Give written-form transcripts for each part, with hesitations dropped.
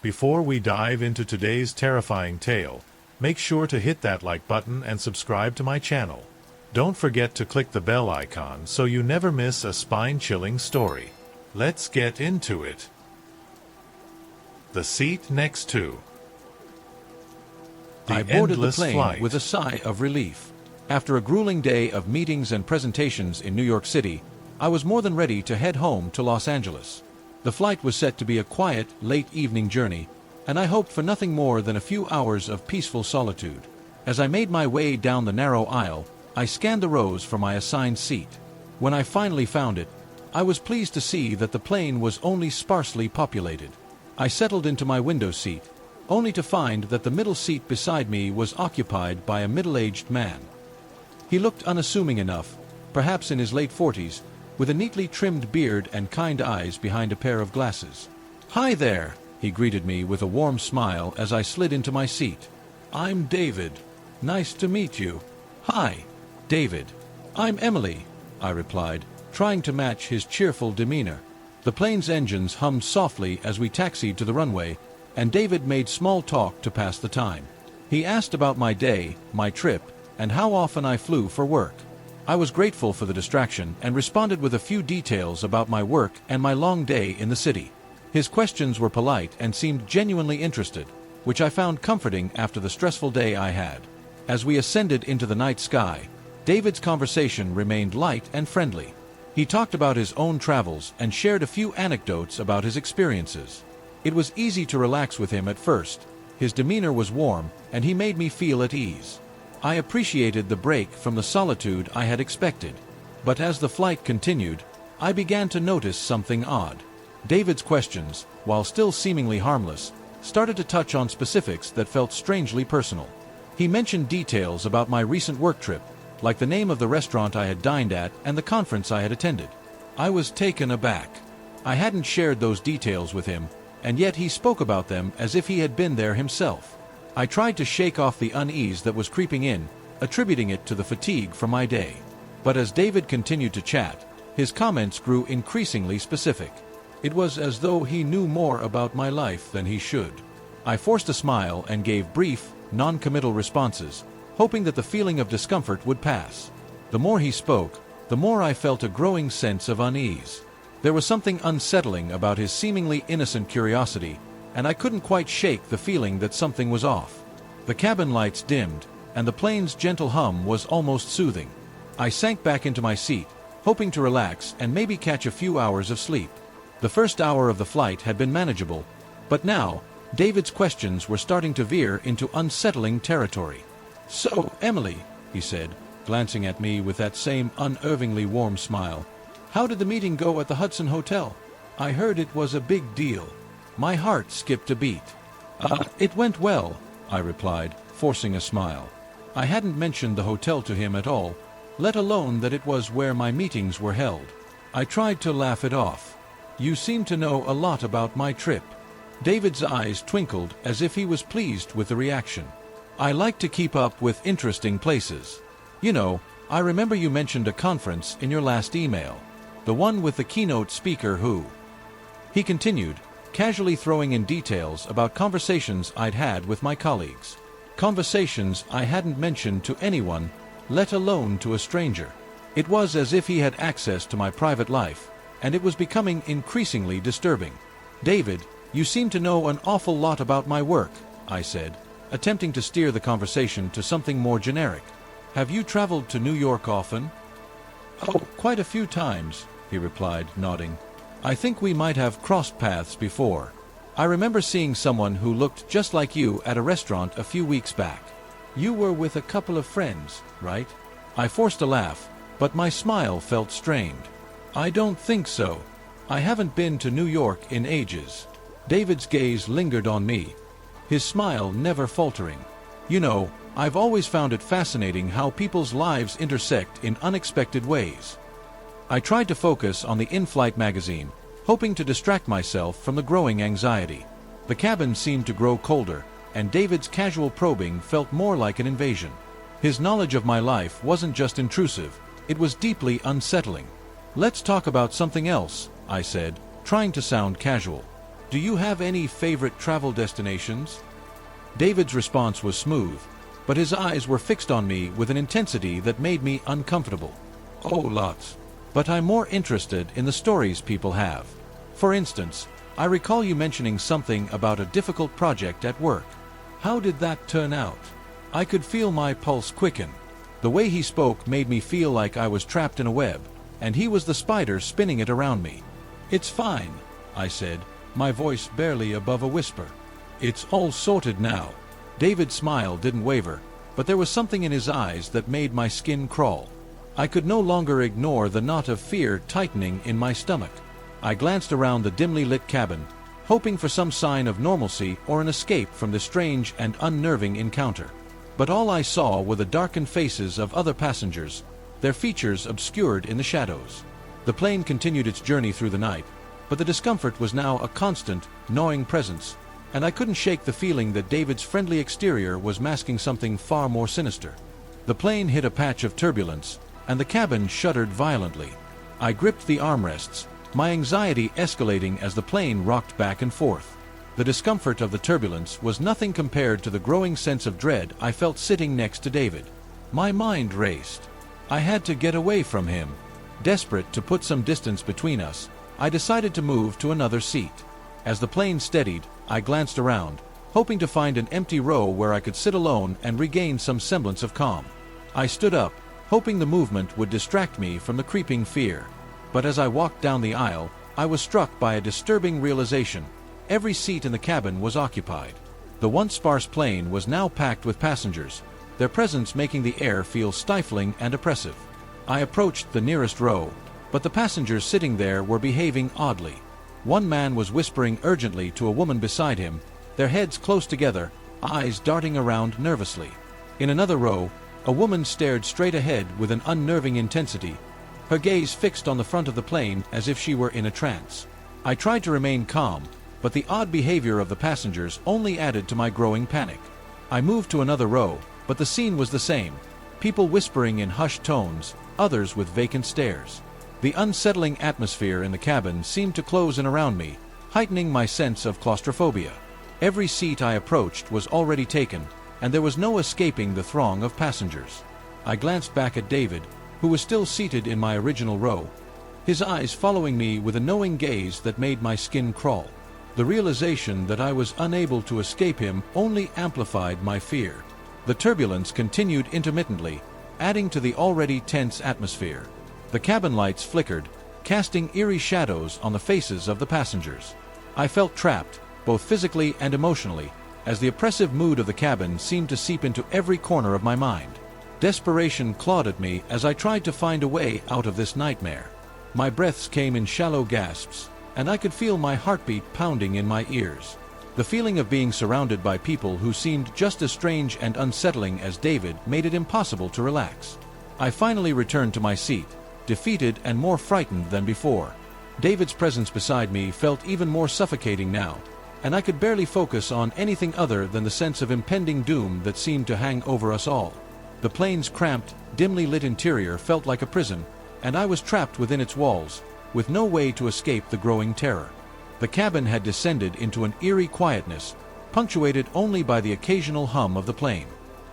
Before we dive into today's terrifying tale, make sure to hit that like button and subscribe to my channel. Don't forget to click the bell icon so you never miss a spine-chilling story. Let's get into it. The seat next to. I boarded the plane with a sigh of relief. After a grueling day of meetings and presentations in New York City, I was more than ready to head home to Los Angeles. The flight was set to be a quiet, late evening journey, and I hoped for nothing more than a few hours of peaceful solitude. As I made my way down the narrow aisle, I scanned the rows for my assigned seat. When I finally found it, I was pleased to see that the plane was only sparsely populated. I settled into my window seat, only to find that the middle seat beside me was occupied by a middle-aged man. He looked unassuming enough, perhaps in his late 40s, with a neatly trimmed beard and kind eyes behind a pair of glasses. "Hi there," he greeted me with a warm smile as I slid into my seat. "I'm David. Nice to meet you." "Hi, David. I'm Emily," I replied, trying to match his cheerful demeanor. The plane's engines hummed softly as we taxied to the runway, and David made small talk to pass the time. He asked about my day, my trip, and how often I flew for work. I was grateful for the distraction and responded with a few details about my work and my long day in the city. His questions were polite and seemed genuinely interested, which I found comforting after the stressful day I had. As we ascended into the night sky, David's conversation remained light and friendly. He talked about his own travels and shared a few anecdotes about his experiences. It was easy to relax with him at first. His demeanor was warm, and he made me feel at ease. I appreciated the break from the solitude I had expected. But as the flight continued, I began to notice something odd. David's questions, while still seemingly harmless, started to touch on specifics that felt strangely personal. He mentioned details about my recent work trip, like the name of the restaurant I had dined at and the conference I had attended. I was taken aback. I hadn't shared those details with him, and yet he spoke about them as if he had been there himself. I tried to shake off the unease that was creeping in, attributing it to the fatigue from my day. But as David continued to chat, his comments grew increasingly specific. It was as though he knew more about my life than he should. I forced a smile and gave brief, non-committal responses, hoping that the feeling of discomfort would pass. The more he spoke, the more I felt a growing sense of unease. There was something unsettling about his seemingly innocent curiosity, and I couldn't quite shake the feeling that something was off. The cabin lights dimmed, and the plane's gentle hum was almost soothing. I sank back into my seat, hoping to relax and maybe catch a few hours of sleep. The first hour of the flight had been manageable, but now, David's questions were starting to veer into unsettling territory. "So, Emily," he said, glancing at me with that same unervingly warm smile, "how did the meeting go at the Hudson Hotel? I heard it was a big deal." My heart skipped a beat. It went well," I replied, forcing a smile. I hadn't mentioned the hotel to him at all, let alone that it was where my meetings were held. I tried to laugh it off. "You seem to know a lot about my trip." David's eyes twinkled as if he was pleased with the reaction. "I like to keep up with interesting places. You know, I remember you mentioned a conference in your last email, the one with the keynote speaker who..." He continued, casually throwing in details about conversations I'd had with my colleagues. Conversations I hadn't mentioned to anyone, let alone to a stranger. It was as if he had access to my private life, and it was becoming increasingly disturbing. "David, you seem to know an awful lot about my work," I said, attempting to steer the conversation to something more generic. "Have you traveled to New York often?" "Oh, quite a few times," he replied, nodding. "I think we might have crossed paths before. I remember seeing someone who looked just like you at a restaurant a few weeks back. You were with a couple of friends, right?" I forced a laugh, but my smile felt strained. "I don't think so. I haven't been to New York in ages." David's gaze lingered on me, his smile never faltering. "You know, I've always found it fascinating how people's lives intersect in unexpected ways." I tried to focus on the in-flight magazine, hoping to distract myself from the growing anxiety. The cabin seemed to grow colder, and David's casual probing felt more like an invasion. His knowledge of my life wasn't just intrusive, it was deeply unsettling. "Let's talk about something else," I said, trying to sound casual. Do you have any favorite travel destinations? David's response was smooth, but his eyes were fixed on me with an intensity that made me uncomfortable. Oh, lots. But I'm more interested in the stories people have. For instance, I recall you mentioning something about a difficult project at work. How did that turn out? I could feel my pulse quicken. The way he spoke made me feel like I was trapped in a web, and he was the spider spinning it around me. It's fine, I said, my voice barely above a whisper. It's all sorted now. David's smile didn't waver, but there was something in his eyes that made my skin crawl. I could no longer ignore the knot of fear tightening in my stomach. I glanced around the dimly lit cabin, hoping for some sign of normalcy or an escape from this strange and unnerving encounter. But all I saw were the darkened faces of other passengers, their features obscured in the shadows. The plane continued its journey through the night, but the discomfort was now a constant, gnawing presence, and I couldn't shake the feeling that David's friendly exterior was masking something far more sinister. The plane hit a patch of turbulence, and the cabin shuddered violently. I gripped the armrests, my anxiety escalating as the plane rocked back and forth. The discomfort of the turbulence was nothing compared to the growing sense of dread I felt sitting next to David. My mind raced. I had to get away from him. Desperate to put some distance between us, I decided to move to another seat. As the plane steadied, I glanced around, hoping to find an empty row where I could sit alone and regain some semblance of calm. I stood up, hoping the movement would distract me from the creeping fear. But as I walked down the aisle, I was struck by a disturbing realization. Every seat in the cabin was occupied. The once sparse plane was now packed with passengers, their presence making the air feel stifling and oppressive. I approached the nearest row, but the passengers sitting there were behaving oddly. One man was whispering urgently to a woman beside him, their heads close together, eyes darting around nervously. In another row, a woman stared straight ahead with an unnerving intensity, her gaze fixed on the front of the plane as if she were in a trance. I tried to remain calm, but the odd behavior of the passengers only added to my growing panic. I moved to another row, but the scene was the same. People whispering in hushed tones, others with vacant stares. The unsettling atmosphere in the cabin seemed to close in around me, heightening my sense of claustrophobia. Every seat I approached was already taken, and there was no escaping the throng of passengers. I glanced back at David, who was still seated in my original row, his eyes following me with a knowing gaze that made my skin crawl. The realization that I was unable to escape him only amplified my fear. The turbulence continued intermittently, adding to the already tense atmosphere. The cabin lights flickered, casting eerie shadows on the faces of the passengers. I felt trapped, both physically and emotionally, as the oppressive mood of the cabin seemed to seep into every corner of my mind. Desperation clawed at me as I tried to find a way out of this nightmare. My breaths came in shallow gasps, and I could feel my heartbeat pounding in my ears. The feeling of being surrounded by people who seemed just as strange and unsettling as David made it impossible to relax. I finally returned to my seat, defeated and more frightened than before. David's presence beside me felt even more suffocating now, and I could barely focus on anything other than the sense of impending doom that seemed to hang over us all. The plane's cramped, dimly lit interior felt like a prison, and I was trapped within its walls, with no way to escape the growing terror. The cabin had descended into an eerie quietness, punctuated only by the occasional hum of the plane.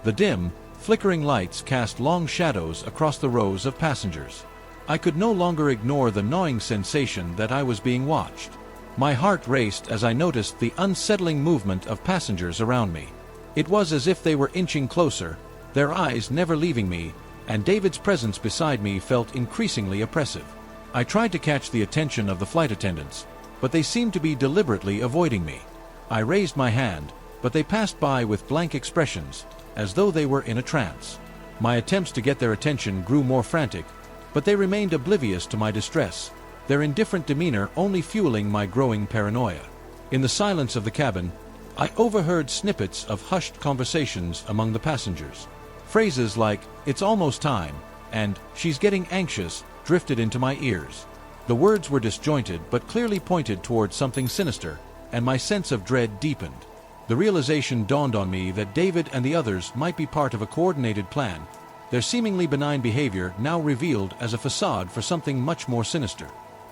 The dim, flickering lights cast long shadows across the rows of passengers. I could no longer ignore the gnawing sensation that I was being watched. My heart raced as I noticed the unsettling movement of passengers around me. It was as if they were inching closer, their eyes never leaving me, and David's presence beside me felt increasingly oppressive. I tried to catch the attention of the flight attendants, but they seemed to be deliberately avoiding me. I raised my hand, but they passed by with blank expressions, as though they were in a trance. My attempts to get their attention grew more frantic, but they remained oblivious to my distress, their indifferent demeanor only fueling my growing paranoia. In the silence of the cabin, I overheard snippets of hushed conversations among the passengers. Phrases like, "It's almost time," and "She's getting anxious," drifted into my ears. The words were disjointed but clearly pointed towards something sinister, and my sense of dread deepened. The realization dawned on me that David and the others might be part of a coordinated plan, their seemingly benign behavior now revealed as a facade for something much more sinister.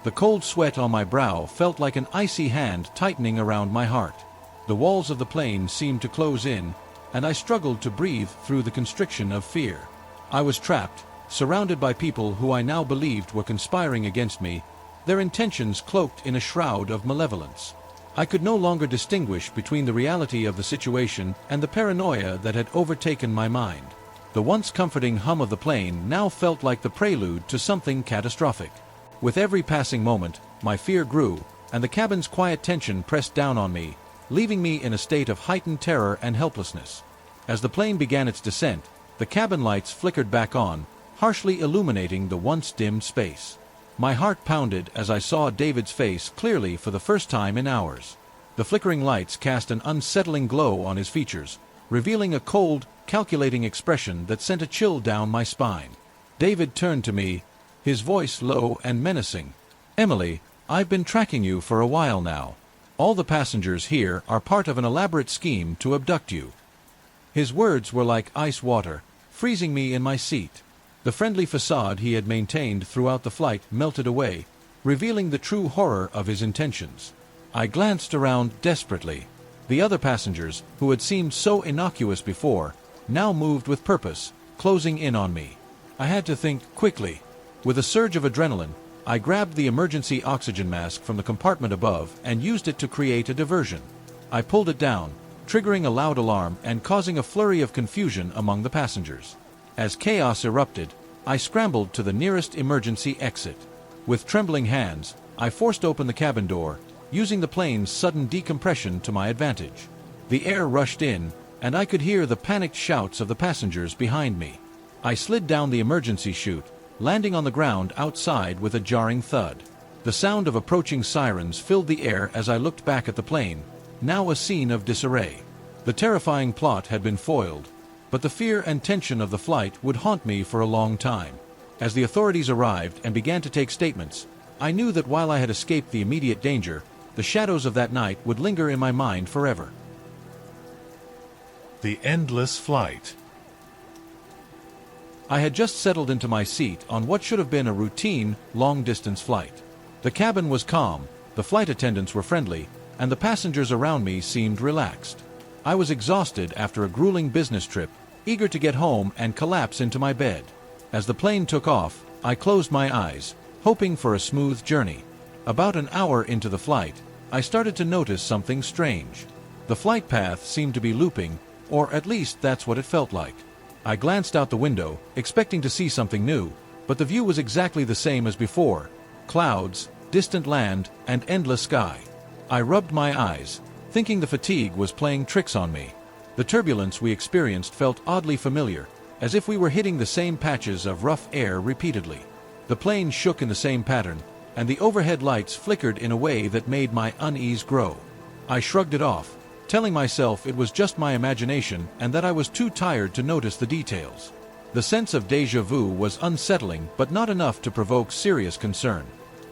The cold sweat on my brow felt like an icy hand tightening around my heart. The walls of the plane seemed to close in, and I struggled to breathe through the constriction of fear. I was trapped, surrounded by people who I now believed were conspiring against me, their intentions cloaked in a shroud of malevolence. I could no longer distinguish between the reality of the situation and the paranoia that had overtaken my mind. The once comforting hum of the plane now felt like the prelude to something catastrophic. With every passing moment, my fear grew, and the cabin's quiet tension pressed down on me, leaving me in a state of heightened terror and helplessness. As the plane began its descent, the cabin lights flickered back on, harshly illuminating the once dimmed space. My heart pounded as I saw David's face clearly for the first time in hours. The flickering lights cast an unsettling glow on his features, revealing a cold, calculating expression that sent a chill down my spine. David turned to me, his voice low and menacing. "Emily, I've been tracking you for a while now. All the passengers here are part of an elaborate scheme to abduct you." His words were like ice water, freezing me in my seat. The friendly facade he had maintained throughout the flight melted away, revealing the true horror of his intentions. I glanced around desperately. The other passengers, who had seemed so innocuous before, now moved with purpose, closing in on me. I had to think quickly. With a surge of adrenaline, I grabbed the emergency oxygen mask from the compartment above and used it to create a diversion. I pulled it down, triggering a loud alarm and causing a flurry of confusion among the passengers. As chaos erupted, I scrambled to the nearest emergency exit. With trembling hands, I forced open the cabin door, using the plane's sudden decompression to my advantage. The air rushed in, and I could hear the panicked shouts of the passengers behind me. I slid down the emergency chute, landing on the ground outside with a jarring thud. The sound of approaching sirens filled the air as I looked back at the plane, now a scene of disarray. The terrifying plot had been foiled, but the fear and tension of the flight would haunt me for a long time. As the authorities arrived and began to take statements, I knew that while I had escaped the immediate danger, the shadows of that night would linger in my mind forever. The endless flight. I had just settled into my seat on what should have been a routine, long-distance flight. The cabin was calm, the flight attendants were friendly, and the passengers around me seemed relaxed. I was exhausted after a grueling business trip, eager to get home and collapse into my bed. As the plane took off, I closed my eyes, hoping for a smooth journey. About an hour into the flight, I started to notice something strange. The flight path seemed to be looping, or at least that's what it felt like. I glanced out the window, expecting to see something new, but the view was exactly the same as before: clouds, distant land, and endless sky. I rubbed my eyes, thinking the fatigue was playing tricks on me. The turbulence we experienced felt oddly familiar, as if we were hitting the same patches of rough air repeatedly. The plane shook in the same pattern, and the overhead lights flickered in a way that made my unease grow. I shrugged it off, telling myself it was just my imagination and that I was too tired to notice the details. The sense of déjà vu was unsettling, but not enough to provoke serious concern.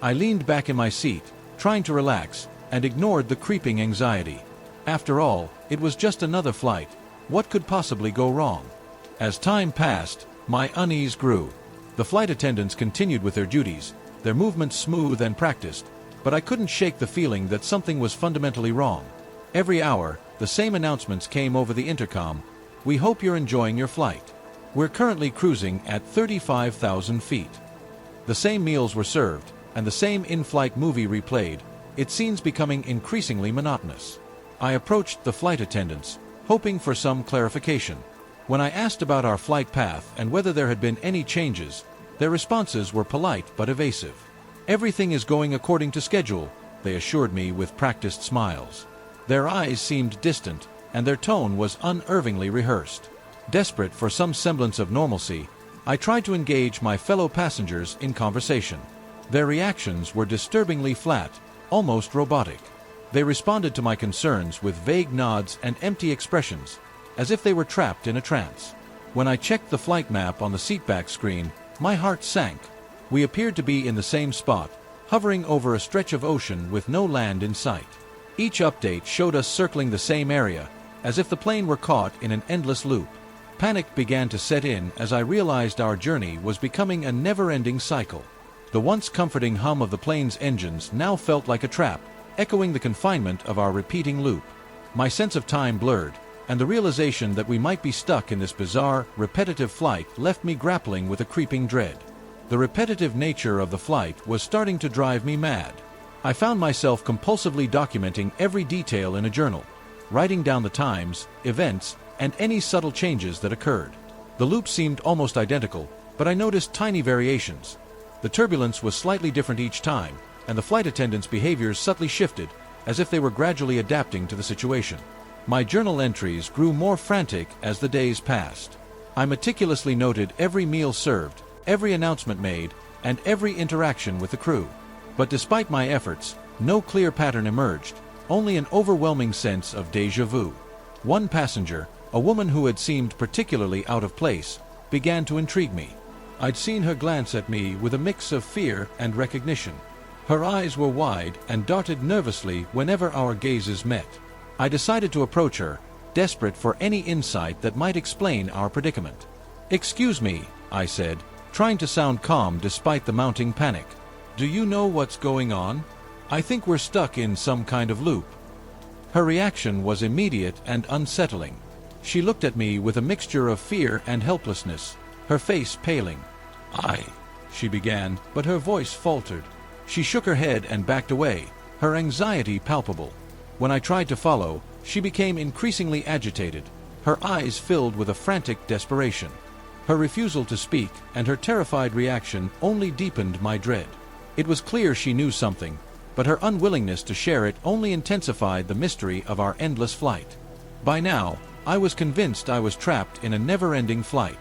I leaned back in my seat, trying to relax, and ignored the creeping anxiety. After all, it was just another flight. What could possibly go wrong? As time passed, my unease grew. The flight attendants continued with their duties, their movements smooth and practiced, but I couldn't shake the feeling that something was fundamentally wrong. Every hour, the same announcements came over the intercom: "We hope you're enjoying your flight. We're currently cruising at 35,000 feet." The same meals were served, and the same in-flight movie replayed, its scenes becoming increasingly monotonous. I approached the flight attendants, hoping for some clarification. When I asked about our flight path and whether there had been any changes, their responses were polite but evasive. "Everything is going according to schedule," they assured me with practiced smiles. Their eyes seemed distant, and their tone was unnervingly rehearsed. Desperate for some semblance of normalcy, I tried to engage my fellow passengers in conversation. Their reactions were disturbingly flat, almost robotic. They responded to my concerns with vague nods and empty expressions, as if they were trapped in a trance. When I checked the flight map on the seatback screen, my heart sank. We appeared to be in the same spot, hovering over a stretch of ocean with no land in sight. Each update showed us circling the same area, as if the plane were caught in an endless loop. Panic began to set in as I realized our journey was becoming a never-ending cycle. The once comforting hum of the plane's engines now felt like a trap, echoing the confinement of our repeating loop. My sense of time blurred, and the realization that we might be stuck in this bizarre, repetitive flight left me grappling with a creeping dread. The repetitive nature of the flight was starting to drive me mad. I found myself compulsively documenting every detail in a journal, writing down the times, events, and any subtle changes that occurred. The loop seemed almost identical, but I noticed tiny variations. The turbulence was slightly different each time, and the flight attendants' behaviors subtly shifted, as if they were gradually adapting to the situation. My journal entries grew more frantic as the days passed. I meticulously noted every meal served, every announcement made, and every interaction with the crew. But despite my efforts, no clear pattern emerged, only an overwhelming sense of déjà vu. One passenger, a woman who had seemed particularly out of place, began to intrigue me. I'd seen her glance at me with a mix of fear and recognition. Her eyes were wide and darted nervously whenever our gazes met. I decided to approach her, desperate for any insight that might explain our predicament. "Excuse me," I said, trying to sound calm despite the mounting panic. "Do you know what's going on? I think we're stuck in some kind of loop." Her reaction was immediate and unsettling. She looked at me with a mixture of fear and helplessness, her face paling. She began, but her voice faltered. She shook her head and backed away, her anxiety palpable. When I tried to follow, she became increasingly agitated, her eyes filled with a frantic desperation. Her refusal to speak and her terrified reaction only deepened my dread. It was clear she knew something, but her unwillingness to share it only intensified the mystery of our endless flight. By now, I was convinced I was trapped in a never-ending flight.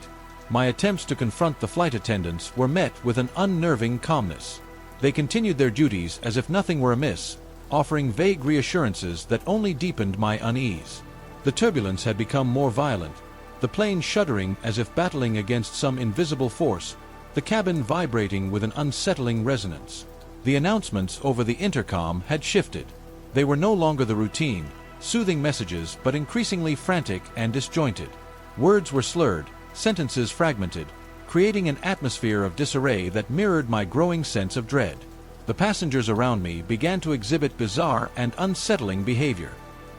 My attempts to confront the flight attendants were met with an unnerving calmness. They continued their duties as if nothing were amiss, offering vague reassurances that only deepened my unease. The turbulence had become more violent, the plane shuddering as if battling against some invisible force, the cabin vibrating with an unsettling resonance. The announcements over the intercom had shifted. They were no longer the routine, soothing messages but increasingly frantic and disjointed. Words were slurred, sentences fragmented, creating an atmosphere of disarray that mirrored my growing sense of dread. The passengers around me began to exhibit bizarre and unsettling behavior.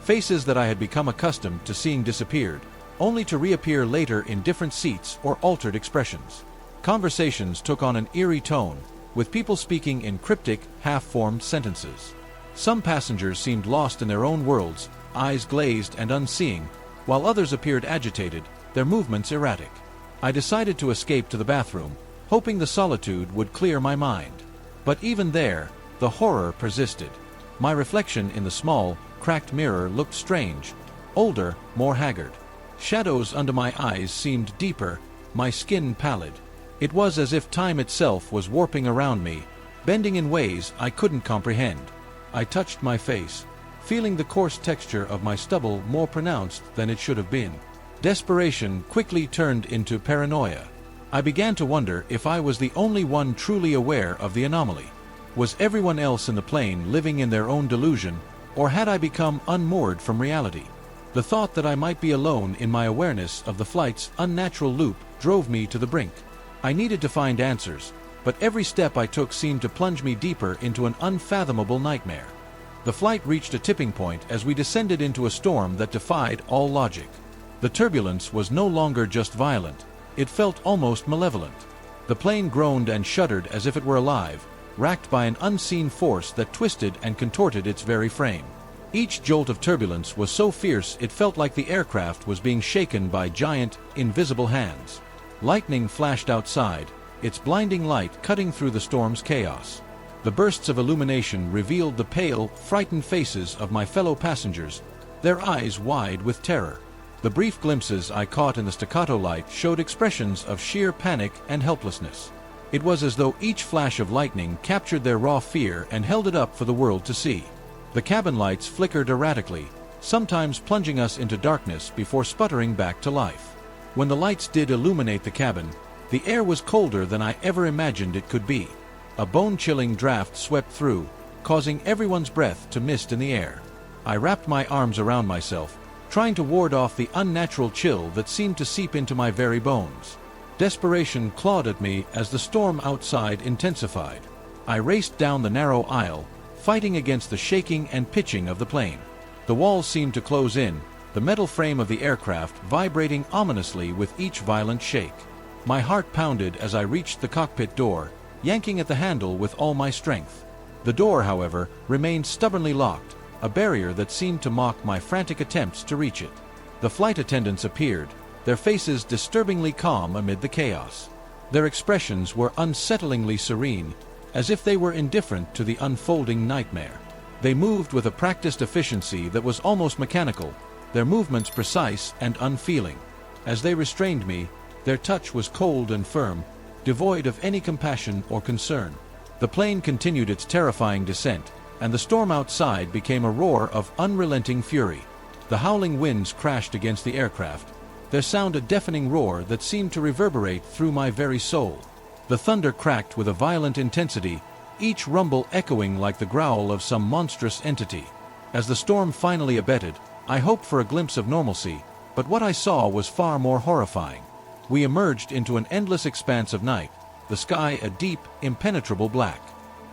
Faces that I had become accustomed to seeing disappeared, only to reappear later in different seats or altered expressions. Conversations took on an eerie tone, with people speaking in cryptic, half-formed sentences. Some passengers seemed lost in their own worlds, eyes glazed and unseeing, while others appeared agitated, their movements erratic. I decided to escape to the bathroom, hoping the solitude would clear my mind. But even there, the horror persisted. My reflection in the small, cracked mirror looked strange, older, more haggard. Shadows under my eyes seemed deeper, my skin pallid. It was as if time itself was warping around me, bending in ways I couldn't comprehend. I touched my face, feeling the coarse texture of my stubble more pronounced than it should have been. Desperation quickly turned into paranoia. I began to wonder if I was the only one truly aware of the anomaly. Was everyone else in the plane living in their own delusion, or had I become unmoored from reality? The thought that I might be alone in my awareness of the flight's unnatural loop drove me to the brink. I needed to find answers, but every step I took seemed to plunge me deeper into an unfathomable nightmare. The flight reached a tipping point as we descended into a storm that defied all logic. The turbulence was no longer just violent, it felt almost malevolent. The plane groaned and shuddered as if it were alive, racked by an unseen force that twisted and contorted its very frame. Each jolt of turbulence was so fierce it felt like the aircraft was being shaken by giant, invisible hands. Lightning flashed outside, its blinding light cutting through the storm's chaos. The bursts of illumination revealed the pale, frightened faces of my fellow passengers, their eyes wide with terror. The brief glimpses I caught in the staccato light showed expressions of sheer panic and helplessness. It was as though each flash of lightning captured their raw fear and held it up for the world to see. The cabin lights flickered erratically, sometimes plunging us into darkness before sputtering back to life. When the lights did illuminate the cabin, the air was colder than I ever imagined it could be. A bone-chilling draft swept through, causing everyone's breath to mist in the air. I wrapped my arms around myself, trying to ward off the unnatural chill that seemed to seep into my very bones. Desperation clawed at me as the storm outside intensified. I raced down the narrow aisle, fighting against the shaking and pitching of the plane. The walls seemed to close in, the metal frame of the aircraft vibrating ominously with each violent shake. My heart pounded as I reached the cockpit door, yanking at the handle with all my strength. The door, however, remained stubbornly locked, a barrier that seemed to mock my frantic attempts to reach it. The flight attendants appeared, their faces disturbingly calm amid the chaos. Their expressions were unsettlingly serene, as if they were indifferent to the unfolding nightmare. They moved with a practiced efficiency that was almost mechanical, their movements precise and unfeeling. As they restrained me, their touch was cold and firm, devoid of any compassion or concern. The plane continued its terrifying descent, and the storm outside became a roar of unrelenting fury. The howling winds crashed against the aircraft, their sound a deafening roar that seemed to reverberate through my very soul. The thunder cracked with a violent intensity, each rumble echoing like the growl of some monstrous entity. As the storm finally abated, I hoped for a glimpse of normalcy, but what I saw was far more horrifying. We emerged into an endless expanse of night, the sky a deep, impenetrable black.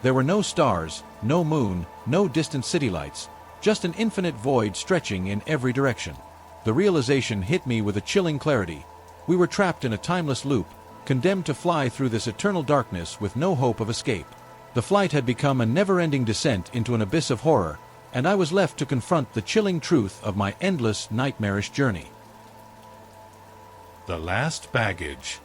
There were no stars, no moon, no distant city lights, just an infinite void stretching in every direction. The realization hit me with a chilling clarity. We were trapped in a timeless loop, condemned to fly through this eternal darkness with no hope of escape. The flight had become a never-ending descent into an abyss of horror, and I was left to confront the chilling truth of my endless, nightmarish journey. The last baggage.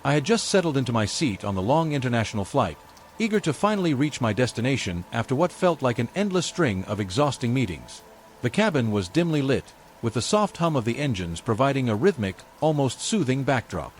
I had just settled into my seat on the long international flight, eager to finally reach my destination after what felt like an endless string of exhausting meetings. The cabin was dimly lit, with the soft hum of the engines providing a rhythmic, almost soothing backdrop.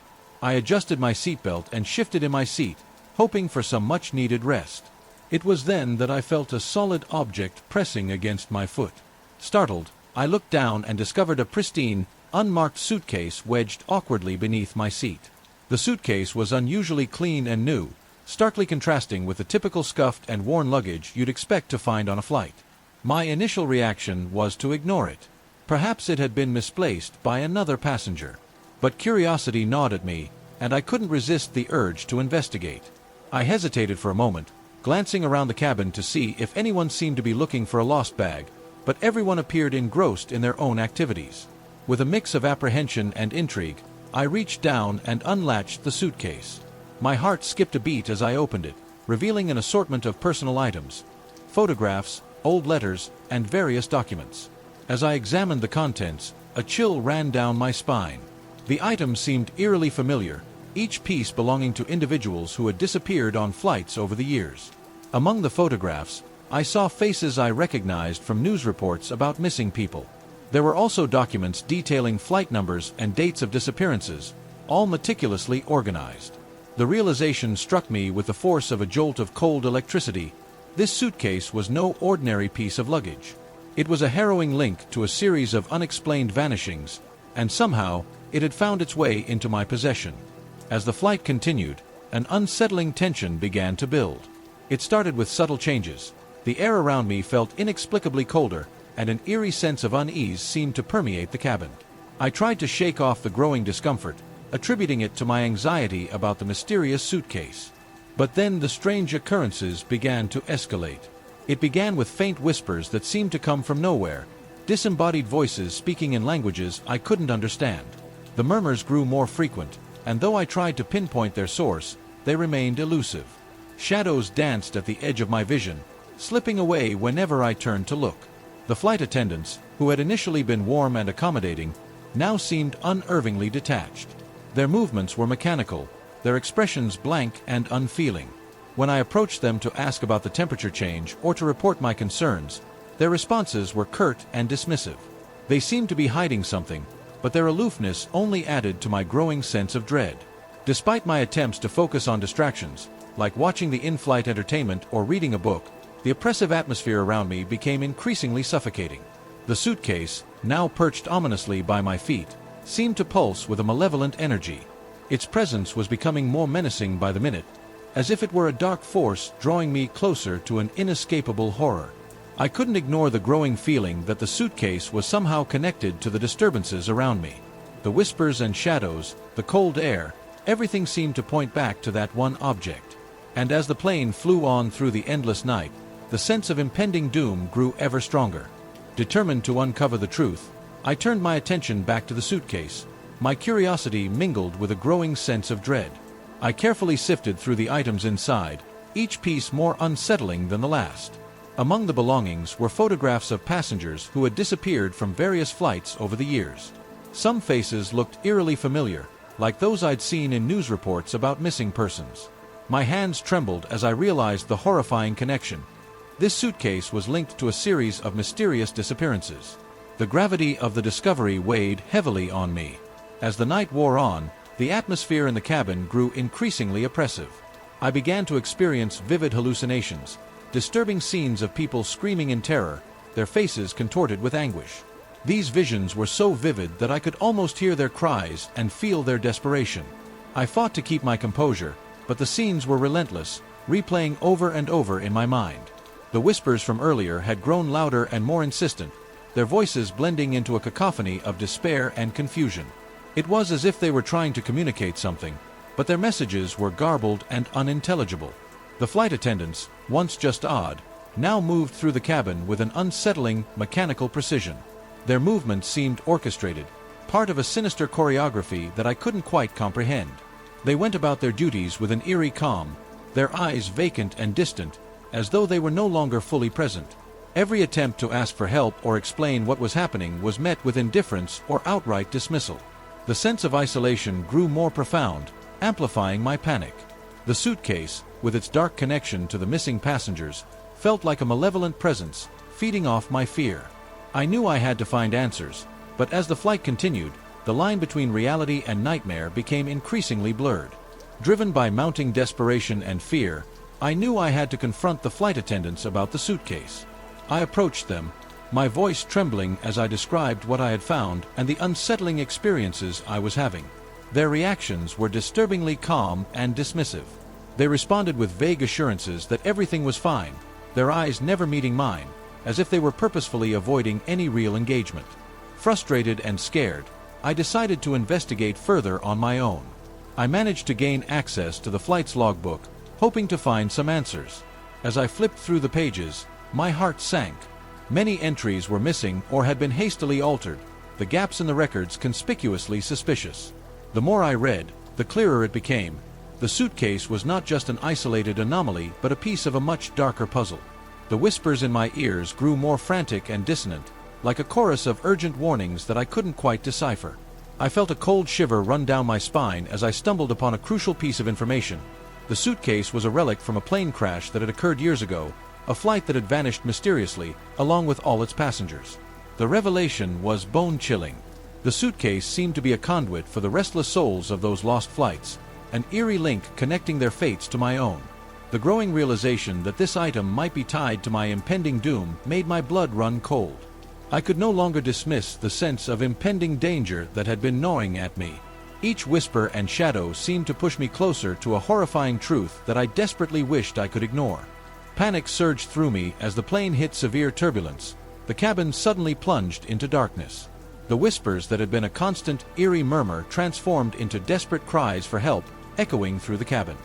I adjusted my seatbelt and shifted in my seat, hoping for some much-needed rest. It was then that I felt a solid object pressing against my foot. Startled, I looked down and discovered a pristine, unmarked suitcase wedged awkwardly beneath my seat. The suitcase was unusually clean and new, starkly contrasting with the typical scuffed and worn luggage you'd expect to find on a flight. My initial reaction was to ignore it. Perhaps it had been misplaced by another passenger. But curiosity gnawed at me, and I couldn't resist the urge to investigate. I hesitated for a moment, glancing around the cabin to see if anyone seemed to be looking for a lost bag, but everyone appeared engrossed in their own activities. With a mix of apprehension and intrigue, I reached down and unlatched the suitcase. My heart skipped a beat as I opened it, revealing an assortment of personal items, photographs, old letters, and various documents. As I examined the contents, a chill ran down my spine. The items seemed eerily familiar, each piece belonging to individuals who had disappeared on flights over the years. Among the photographs, I saw faces I recognized from news reports about missing people. There were also documents detailing flight numbers and dates of disappearances, all meticulously organized. The realization struck me with the force of a jolt of cold electricity. This suitcase was no ordinary piece of luggage. It was a harrowing link to a series of unexplained vanishings, and somehow it had found its way into my possession. As the flight continued, an unsettling tension began to build. It started with subtle changes. The air around me felt inexplicably colder, and an eerie sense of unease seemed to permeate the cabin. I tried to shake off the growing discomfort, attributing it to my anxiety about the mysterious suitcase. But then the strange occurrences began to escalate. It began with faint whispers that seemed to come from nowhere, disembodied voices speaking in languages I couldn't understand. The murmurs grew more frequent, and though I tried to pinpoint their source, they remained elusive. Shadows danced at the edge of my vision, slipping away whenever I turned to look. The flight attendants, who had initially been warm and accommodating, now seemed unnervingly detached. Their movements were mechanical, their expressions blank and unfeeling. When I approached them to ask about the temperature change or to report my concerns, their responses were curt and dismissive. They seemed to be hiding something, but their aloofness only added to my growing sense of dread. Despite my attempts to focus on distractions, like watching the in-flight entertainment or reading a book, the oppressive atmosphere around me became increasingly suffocating. The suitcase, now perched ominously by my feet, seemed to pulse with a malevolent energy. Its presence was becoming more menacing by the minute, as if it were a dark force drawing me closer to an inescapable horror. I couldn't ignore the growing feeling that the suitcase was somehow connected to the disturbances around me. The whispers and shadows, the cold air, everything seemed to point back to that one object. And as the plane flew on through the endless night, the sense of impending doom grew ever stronger. Determined to uncover the truth, I turned my attention back to the suitcase, my curiosity mingled with a growing sense of dread. I carefully sifted through the items inside, each piece more unsettling than the last. Among the belongings were photographs of passengers who had disappeared from various flights over the years. Some faces looked eerily familiar, like those I'd seen in news reports about missing persons. My hands trembled as I realized the horrifying connection. This suitcase was linked to a series of mysterious disappearances. The gravity of the discovery weighed heavily on me. As the night wore on, the atmosphere in the cabin grew increasingly oppressive. I began to experience vivid hallucinations, disturbing scenes of people screaming in terror, their faces contorted with anguish. These visions were so vivid that I could almost hear their cries and feel their desperation. I fought to keep my composure, but the scenes were relentless, replaying over and over in my mind. The whispers from earlier had grown louder and more insistent, their voices blending into a cacophony of despair and confusion. It was as if they were trying to communicate something, but their messages were garbled and unintelligible. The flight attendants, once just odd, now moved through the cabin with an unsettling, mechanical precision. Their movements seemed orchestrated, part of a sinister choreography that I couldn't quite comprehend. They went about their duties with an eerie calm, their eyes vacant and distant, as though they were no longer fully present. Every attempt to ask for help or explain what was happening was met with indifference or outright dismissal. The sense of isolation grew more profound, amplifying my panic. The suitcase, with its dark connection to the missing passengers, felt like a malevolent presence, feeding off my fear. I knew I had to find answers, but as the flight continued, the line between reality and nightmare became increasingly blurred. Driven by mounting desperation and fear, I knew I had to confront the flight attendants about the suitcase. I approached them, my voice trembling as I described what I had found and the unsettling experiences I was having. Their reactions were disturbingly calm and dismissive. They responded with vague assurances that everything was fine, their eyes never meeting mine, as if they were purposefully avoiding any real engagement. Frustrated and scared, I decided to investigate further on my own. I managed to gain access to the flight's logbook, hoping to find some answers. As I flipped through the pages, my heart sank. Many entries were missing or had been hastily altered, the gaps in the records conspicuously suspicious. The more I read, the clearer it became. The suitcase was not just an isolated anomaly but a piece of a much darker puzzle. The whispers in my ears grew more frantic and dissonant, like a chorus of urgent warnings that I couldn't quite decipher. I felt a cold shiver run down my spine as I stumbled upon a crucial piece of information. The suitcase was a relic from a plane crash that had occurred years ago, a flight that had vanished mysteriously, along with all its passengers. The revelation was bone-chilling. The suitcase seemed to be a conduit for the restless souls of those lost flights, an eerie link connecting their fates to my own. The growing realization that this item might be tied to my impending doom made my blood run cold. I could no longer dismiss the sense of impending danger that had been gnawing at me. Each whisper and shadow seemed to push me closer to a horrifying truth that I desperately wished I could ignore. Panic surged through me as the plane hit severe turbulence. The cabin suddenly plunged into darkness. The whispers that had been a constant, eerie murmur transformed into desperate cries for help, echoing through the cabin.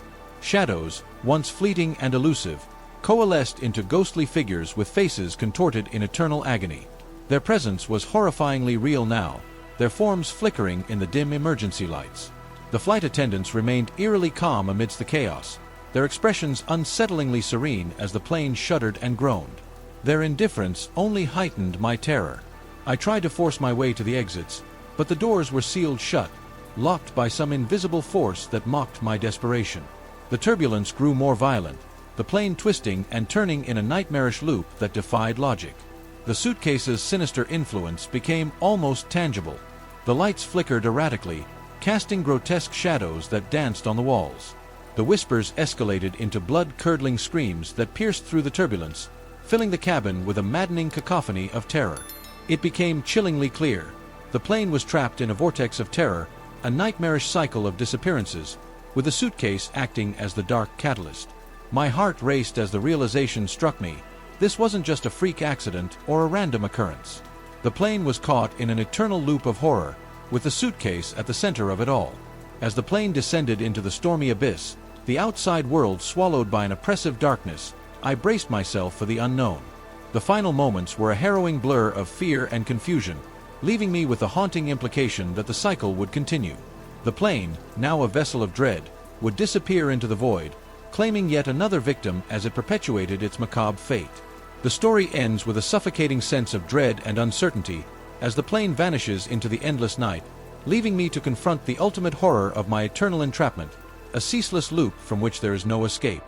Shadows, once fleeting and elusive, coalesced into ghostly figures with faces contorted in eternal agony. Their presence was horrifyingly real now, their forms flickering in the dim emergency lights. The flight attendants remained eerily calm amidst the chaos, their expressions unsettlingly serene as the plane shuddered and groaned. Their indifference only heightened my terror. I tried to force my way to the exits, but the doors were sealed shut, locked by some invisible force that mocked my desperation. The turbulence grew more violent, the plane twisting and turning in a nightmarish loop that defied logic. The suitcase's sinister influence became almost tangible. The lights flickered erratically, casting grotesque shadows that danced on the walls. The whispers escalated into blood-curdling screams that pierced through the turbulence, filling the cabin with a maddening cacophony of terror. It became chillingly clear. The plane was trapped in a vortex of terror, a nightmarish cycle of disappearances, with the suitcase acting as the dark catalyst. My heart raced as the realization struck me. This wasn't just a freak accident or a random occurrence. The plane was caught in an eternal loop of horror, with the suitcase at the center of it all. As the plane descended into the stormy abyss, the outside world swallowed by an oppressive darkness, I braced myself for the unknown. The final moments were a harrowing blur of fear and confusion, leaving me with the haunting implication that the cycle would continue. The plane, now a vessel of dread, would disappear into the void, claiming yet another victim as it perpetuated its macabre fate. The story ends with a suffocating sense of dread and uncertainty as the plane vanishes into the endless night, leaving me to confront the ultimate horror of my eternal entrapment, a ceaseless loop from which there is no escape.